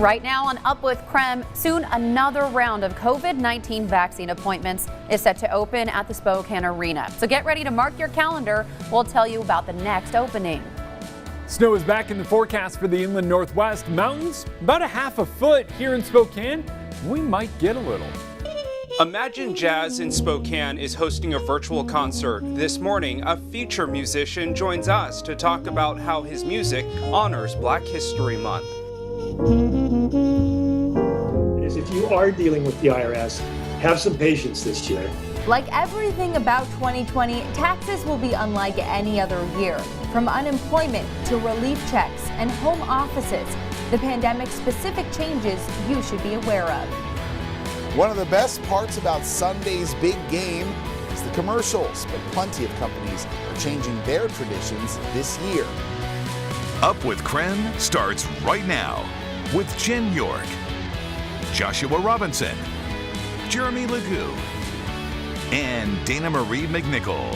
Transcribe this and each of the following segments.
Right now on Up with KREM, soon another round of COVID-19 vaccine appointments is set to open at the Spokane Arena. So get ready to mark your calendar. We'll tell you about the next opening. Snow is back in the forecast for the inland northwest. Mountains about a half a foot here in Spokane. We might get a little. Imagine Jazz in Spokane is hosting a virtual concert. This morning, a feature musician joins us to talk about how his music honors Black History Month. If you are dealing with the IRS, have some patience this year. Like everything about 2020, taxes will be unlike any other year. From unemployment to relief checks and home offices, the pandemic-specific changes you should be aware of. One of the best parts about Sunday's big game is the commercials, but plenty of companies are changing their traditions this year. Up with KREM starts right now with Jen York, Joshua Robinson, Jeremy Legoo, and Dana Marie McNichol.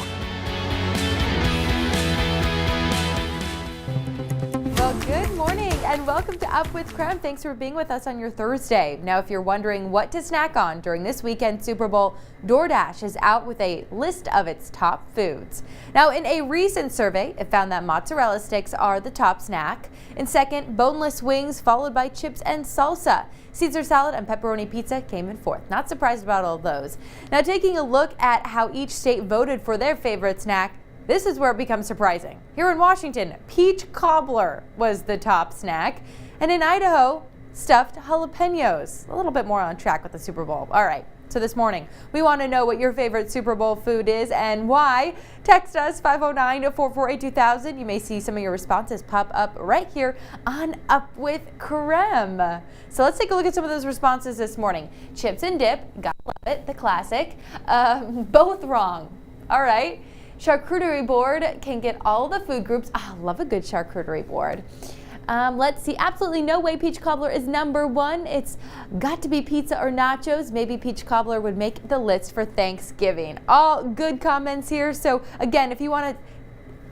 Well, good morning and welcome to Up with KREM. Thanks for being with us on your Thursday. Now, if you're wondering what to snack on during this weekend Super Bowl, DoorDash is out with a list of its top foods. Now, in a recent survey, it found that mozzarella sticks are the top snack. In second, boneless wings, followed by chips and salsa. Caesar salad and pepperoni pizza came in fourth. Not surprised about all of those. Now, taking a look at how each state voted for their favorite snack, this is where it becomes surprising. Here in Washington, peach cobbler was the top snack. And in Idaho, stuffed jalapenos. A little bit more on track with the Super Bowl. All right, so this morning, we want to know what your favorite Super Bowl food is and why. Text us 509-448-2000. You may see some of your responses pop up right here on Up with KREM. So let's take a look at some of those responses this morning. Chips and dip, gotta love it, the classic. Both wrong. All right. Charcuterie board can get all the food groups. I love a good charcuterie board. Let's see. Absolutely no way peach cobbler is number one. It's got to be pizza or nachos. Maybe peach cobbler would make the list for Thanksgiving. All good comments here. So again, if you want to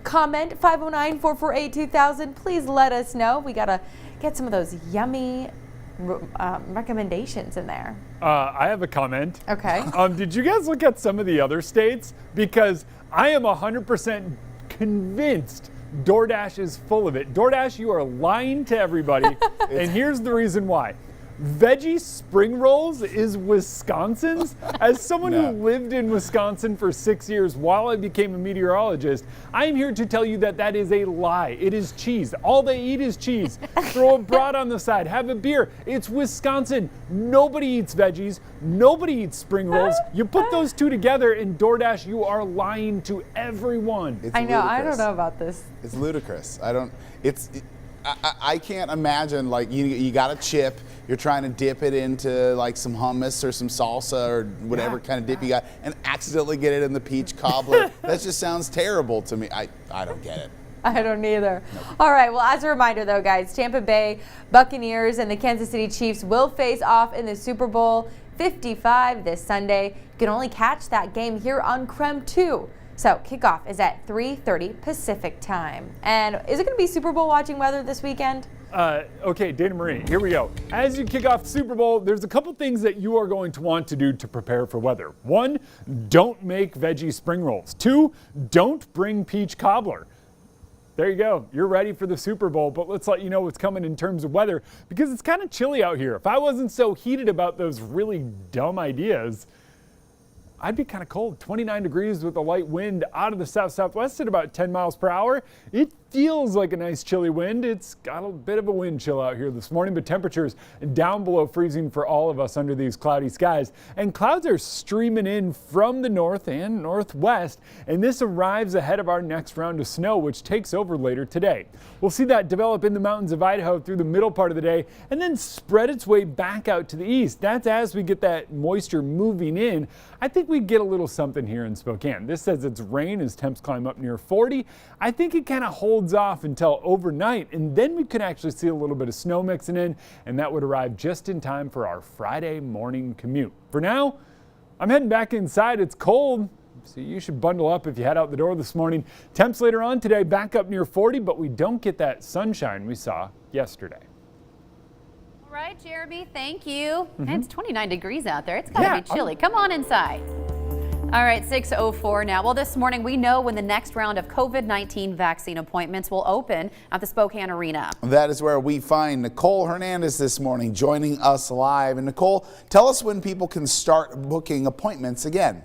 comment, 509-448-2000, please let us know. We got to get some of those yummy recommendations in there. I have a comment. Okay. Did you guys look at some of the other states? Because I am 100% convinced DoorDash is full of it. DoorDash, you are lying to everybody. And here's the reason why. Veggie spring rolls is Wisconsin's. As someone who lived in Wisconsin for 6 years while I became a meteorologist, I am here to tell you that that is a lie. It is cheese. All they eat is cheese. Throw a brat on the side, have a beer. It's Wisconsin. Nobody eats veggies. Nobody eats spring rolls. You put those two together in DoorDash, you are lying to everyone. It's I know. ludicrous. I don't know about this. It's ludicrous. I can't imagine, like, you got a chip, you're trying to dip it into like some hummus or some salsa or whatever kind of dip you got and accidentally get it in the peach cobbler. That just sounds terrible to me. I don't get it. I don't either. Nope. All right, well, as a reminder though, guys, Tampa Bay Buccaneers and the Kansas City Chiefs will face off in the Super Bowl 55 this Sunday. You can only catch that game here on KREM 2. So kickoff is at 3:30 Pacific time. And is it going to be Super Bowl watching weather this weekend? Okay, Dana Marie, here we go. As you kick off the Super Bowl, there's a couple things that you are going to want to do to prepare for weather. 1, don't make veggie spring rolls. 2, don't bring peach cobbler. There you go. You're ready for the Super Bowl, but let's let you know what's coming in terms of weather because it's kind of chilly out here. If I wasn't so heated about those really dumb ideas, I'd be kind of cold. 29 degrees with a light wind out of the south-southwest at about 10 miles per hour. It feels like a nice chilly wind. It's got a bit of a wind chill out here this morning, but temperatures down below freezing for all of us under these cloudy skies. And clouds are streaming in from the north and northwest, and this arrives ahead of our next round of snow, which takes over later today. We'll see that develop in the mountains of Idaho through the middle part of the day and then spread its way back out to the east. That's as we get that moisture moving in. I think we get a little something here in Spokane. This says it's rain as temps climb up near 40. I think it kind of holds off until overnight, and then we could actually see a little bit of snow mixing in, and that would arrive just in time for our Friday morning commute. For now, I'm heading back inside. It's cold, so you should bundle up if you head out the door this morning. Temps later on today back up near 40, but we don't get that sunshine we saw yesterday. All right, Jeremy, thank you. It's 29 degrees out there. It's got to be chilly. Come on inside. All right, 6:04 now. Well, this morning we know when the next round of COVID-19 vaccine appointments will open at the Spokane Arena. That is where we find Nicole Hernandez this morning joining us live. And Nicole, tell us when people can start booking appointments again.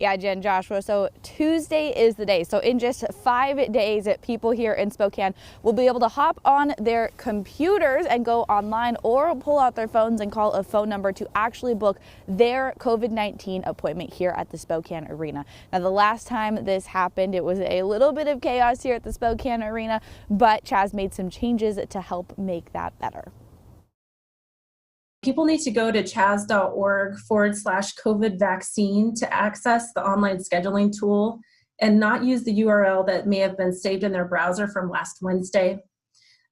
Yeah, Jen, Joshua, so Tuesday is the day. So in just 5 days, people here in Spokane will be able to hop on their computers and go online or pull out their phones and call a phone number to actually book their COVID-19 appointment here at the Spokane Arena. Now, the last time this happened, it was a little bit of chaos here at the Spokane Arena, but Chaz made some changes to help make that better. People need to go to chaz.org/COVID vaccine to access the online scheduling tool and not use the URL that may have been saved in their browser from last Wednesday.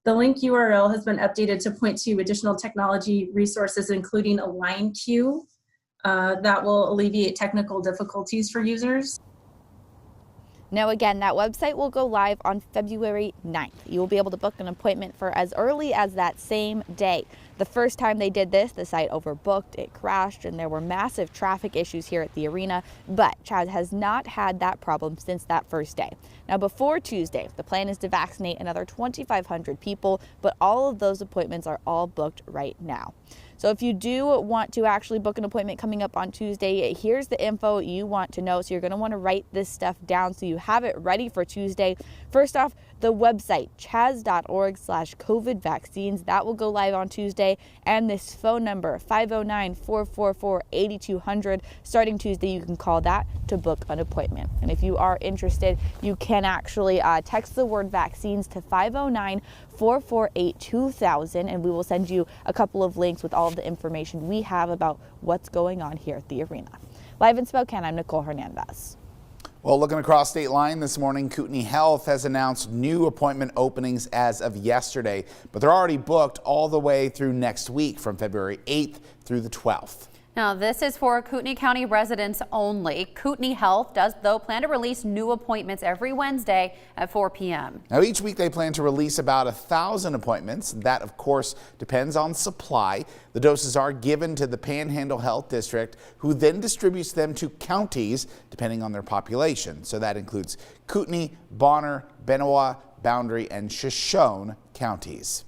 The link URL has been updated to point to additional technology resources, including a line queue that will alleviate technical difficulties for users. Now, again, that website will go live on February 9th. You will be able to book an appointment for as early as that same day. The first time they did this, the site overbooked, it crashed, and there were massive traffic issues here at the arena, but Chaz has not had that problem since that first day. Now, before Tuesday, the plan is to vaccinate another 2,500 people, but all of those appointments are all booked right now. So if you do want to actually book an appointment coming up on Tuesday, here's the info you want to know. So you're going to want to write this stuff down so you have it ready for Tuesday. First off, the website, chaz.org/COVID vaccines, that will go live on Tuesday. And this phone number, 509-444-8200. Starting Tuesday, you can call that to book an appointment. And if you are interested, you can actually text the word vaccines to 509-448-2000, and we will send you a couple of links with all of the information we have about what's going on here at the arena. Live in Spokane, I'm Nicole Hernandez. Well, looking across state line this morning, Kootenai Health has announced new appointment openings as of yesterday, but they're already booked all the way through next week from February 8th through the 12th. Now, this is for Kootenai County residents only. Kootenai Health does, though, plan to release new appointments every Wednesday at 4 p.m. Now, each week they plan to release about 1,000 appointments. That, of course, depends on supply. The doses are given to the Panhandle Health District, who then distributes them to counties depending on their population. So that includes Kootenai, Bonner, Benoit, Boundary, and Shoshone counties.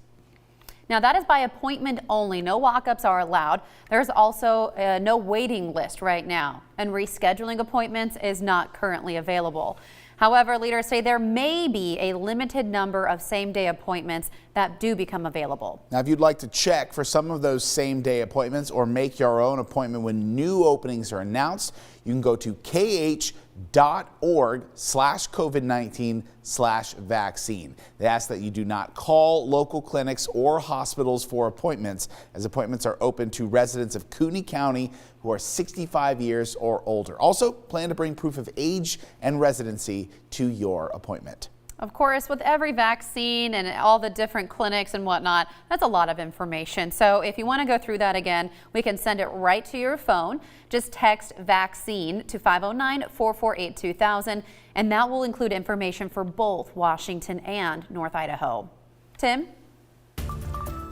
Now, that is by appointment only. No walk-ups are allowed. There's also no waiting list right now, and rescheduling appointments is not currently available. However, leaders say there may be a limited number of same-day appointments that do become available. Now, if you'd like to check for some of those same-day appointments or make your own appointment when new openings are announced, you can go to kh.org/COVID-19/vaccine. They ask that you do not call local clinics or hospitals for appointments, as appointments are open to residents of Kootenai County who are 65 years or older. Also, plan to bring proof of age and residency to your appointment. Of course, with every vaccine and all the different clinics and whatnot, that's a lot of information. So if you want to go through that again, we can send it right to your phone. Just text vaccine to 509-448-2000, and that will include information for both Washington and North Idaho. Tim?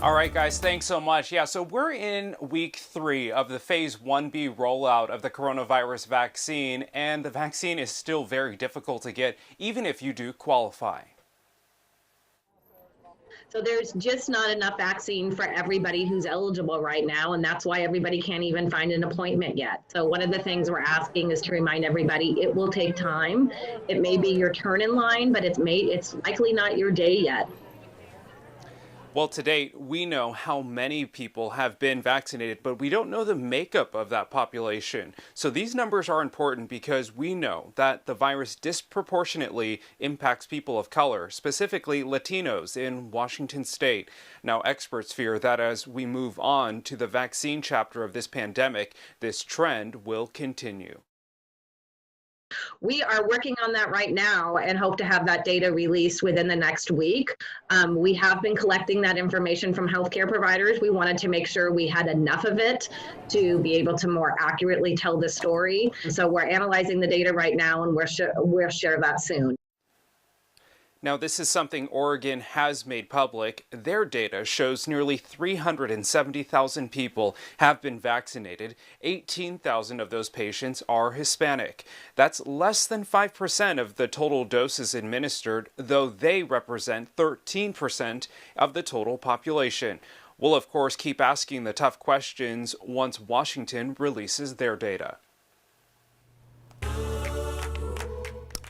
All right, guys, thanks so much. Yeah, so we're in week 3 of the phase 1B rollout of the coronavirus vaccine, and the vaccine is still very difficult to get, even if you do qualify. So there's just not enough vaccine for everybody who's eligible right now, and that's why everybody can't even find an appointment yet. So one of the things we're asking is to remind everybody it will take time. It may be your turn in line, but it's likely not your day yet. Well, to date, we know how many people have been vaccinated, but we don't know the makeup of that population. So these numbers are important because we know that the virus disproportionately impacts people of color, specifically Latinos in Washington state. Now, experts fear that as we move on to the vaccine chapter of this pandemic, this trend will continue. We are working on that right now and hope to have that data released within the next week. We have been collecting that information from healthcare providers. We wanted to make sure we had enough of it to be able to more accurately tell the story. So we're analyzing the data right now, and we'll share that soon. Now, this is something Oregon has made public. Their data shows nearly 370,000 people have been vaccinated. 18,000 of those patients are Hispanic. That's less than 5% of the total doses administered, though they represent 13% of the total population. We'll, of course, keep asking the tough questions once Washington releases their data.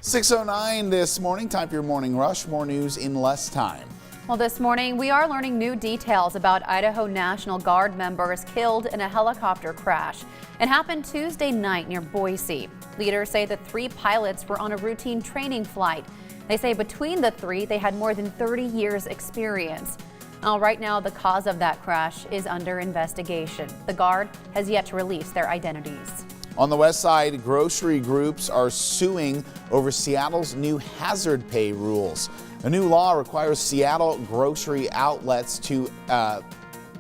6:09 this morning. Time for your morning rush. More news in less time. Well, this morning we are learning new details about Idaho National Guard members killed in a helicopter crash. It happened Tuesday night near Boise. Leaders say the 3 pilots were on a routine training flight. They say between the 3, they had more than 30 years experience. Right now, the cause of that crash is under investigation. The Guard has yet to release their identities. On the west side, grocery groups are suing over Seattle's new hazard pay rules. A new law requires Seattle grocery outlets to,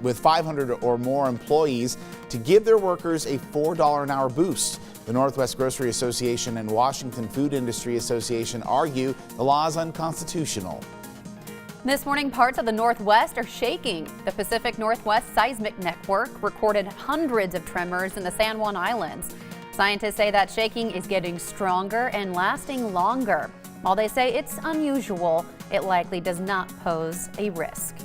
with 500 or more employees, to give their workers a $4 an hour boost. The Northwest Grocery Association and Washington Food Industry Association argue the law is unconstitutional. This morning, parts of the Northwest are shaking. The Pacific Northwest Seismic Network recorded hundreds of tremors in the San Juan Islands. Scientists say that shaking is getting stronger and lasting longer. While they say it's unusual, it likely does not pose a risk.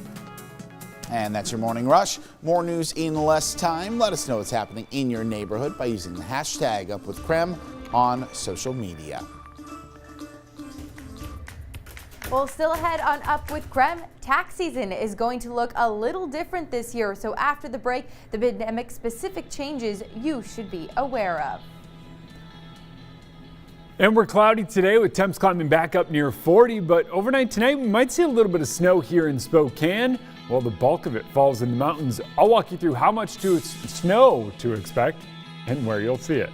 And that's your morning rush. More news in less time. Let us know what's happening in your neighborhood by using the hashtag #UpWithKREM on social media. Well, still ahead on Up with KREM, tax season is going to look a little different this year. So after the break, the pandemic-specific changes you should be aware of. And we're cloudy today with temps climbing back up near 40, but overnight tonight we might see a little bit of snow here in Spokane. Well, the bulk of it falls in the mountains. I'll walk you through how much snow to expect and where you'll see it.